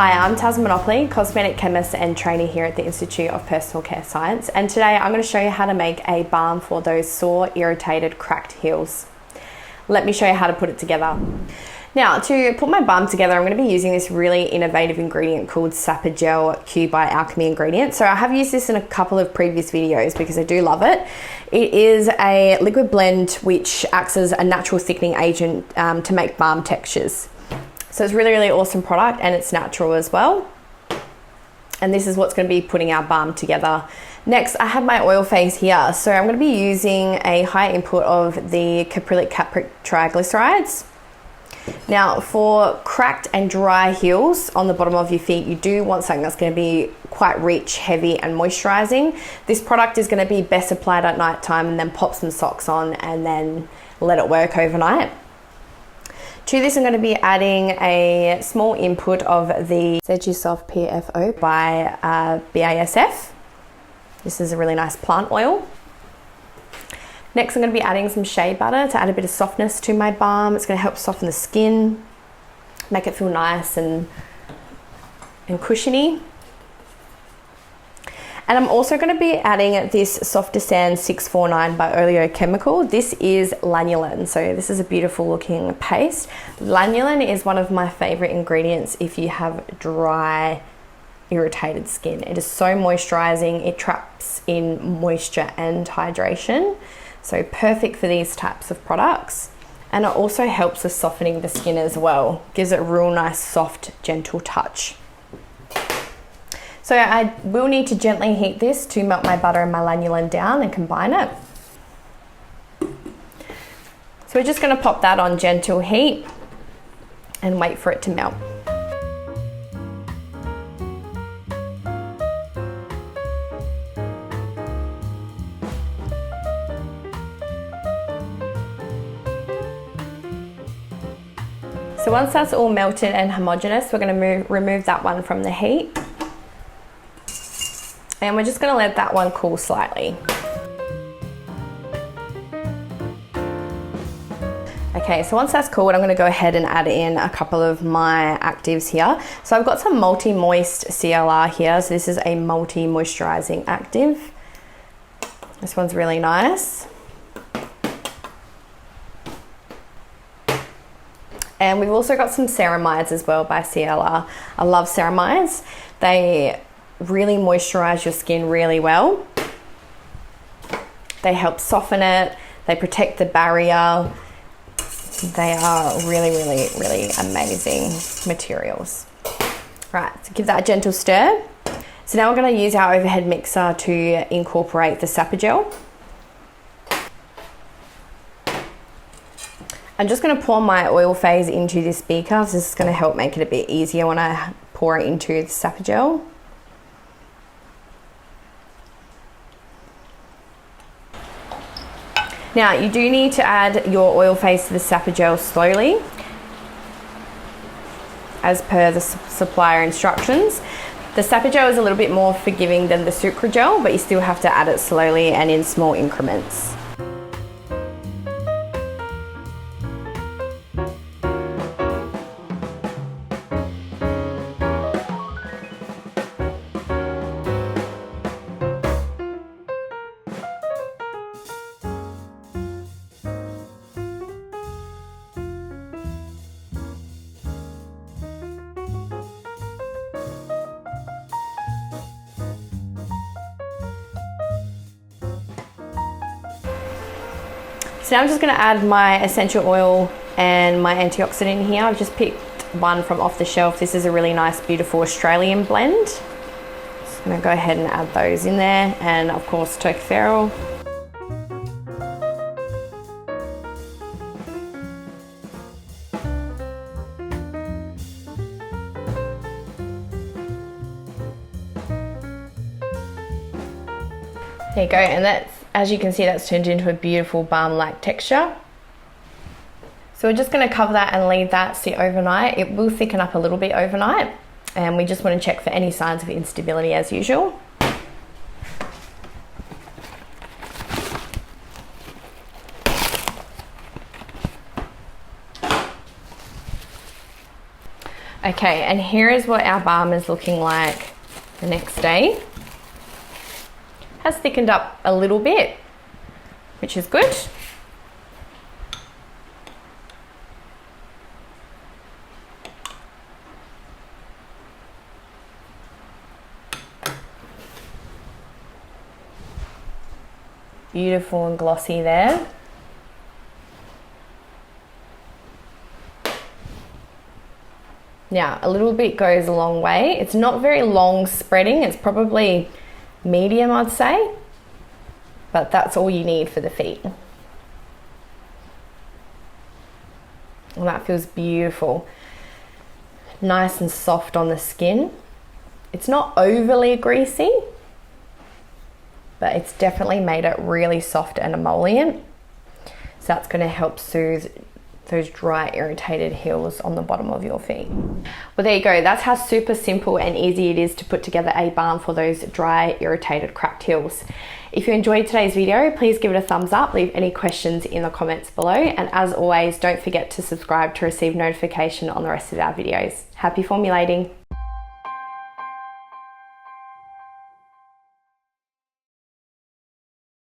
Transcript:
Hi, I'm Taz Monopoly, Cosmetic Chemist and trainee here at the Institute of Personal Care Science, and today I'm going to show you how to make a balm for those sore, irritated, cracked heels. Let me show you how to put it together. Now, to put my balm together, I'm going to be using this really innovative ingredient called Sapper Gel Q by Alchemy Ingredients. So I have used this in a couple of previous videos because I do love it. It is a liquid blend which acts as a natural thickening agent to make balm textures. So it's really, really awesome product, and it's natural as well. And this is what's going to be putting our balm together. Next, I have my oil phase here. So I'm going to be using a high input of the caprylic capric triglycerides. Now, for cracked and dry heels on the bottom of your feet, you do want something that's going to be quite rich, heavy, and moisturizing. This product is going to be best applied at night time, and then pop some socks on and then let it work overnight. To this, I'm going to be adding a small input of the Soft PFO by BASF. This is a really nice plant oil. Next, I'm going to be adding some shea butter to add a bit of softness to my balm. It's going to help soften the skin, make it feel nice and cushiony. And I'm also going to be adding this Softer Sand 649 by Oleochemical. This is lanolin, so this is a beautiful looking paste. Lanolin is one of my favorite ingredients if you have dry, irritated skin. It is so moisturizing, it traps in moisture and hydration. So perfect for these types of products. And it also helps with softening the skin as well. Gives it a real nice, soft, gentle touch. So I will need to gently heat this to melt my butter and my lanolin down and combine it. So we're just going to pop that on gentle heat and wait for it to melt. So once that's all melted and homogeneous, we're going to remove that one from the heat. And we're just going to let that one cool slightly. Okay, so once that's cooled, I'm going to go ahead and add in a couple of my actives here. So I've got some multi-moist CLR here. So this is a multi-moisturizing active. This one's really nice. And we've also got some ceramides as well by CLR. I love ceramides. They really moisturize your skin really well. They help soften it. They protect the barrier. They are really, really, really amazing materials. Right, so give that a gentle stir. So now we're going to use our overhead mixer to incorporate the Sapper Gel. I'm just going to pour my oil phase into this beaker. This is going to help make it a bit easier when I pour it into the Sapper Gel. Now, you do need to add your oil phase to the Sapper Gel slowly, as per the supplier instructions. The Sapper Gel is a little bit more forgiving than the Sucra Gel, but you still have to add it slowly and in small increments. So now I'm just going to add my essential oil and my antioxidant here. I've just picked one from off the shelf. This is a really nice, beautiful Australian blend. Just going to go ahead and add those in there, and of course tocopherol. There you go, and that's, as you can see, that's turned into a beautiful balm-like texture. So we're just going to cover that and leave that sit overnight. It will thicken up a little bit overnight, and we just want to check for any signs of instability as usual. Okay, and here is what our balm is looking like the next day. Has thickened up a little bit, which is good. Beautiful and glossy there. Now, a little bit goes a long way. It's not very long spreading. It's probably medium, I'd say. But that's all you need for the feet. And that feels beautiful. Nice and soft on the skin. It's not overly greasy, but it's definitely made it really soft and emollient. So that's going to help soothe those dry, irritated heels on the bottom of your feet. Well, there you go. That's how super simple and easy it is to put together a balm for those dry, irritated, cracked heels. If you enjoyed today's video, please give it a thumbs up, leave any questions in the comments below, and as always, don't forget to subscribe to receive notification on the rest of our videos. Happy formulating!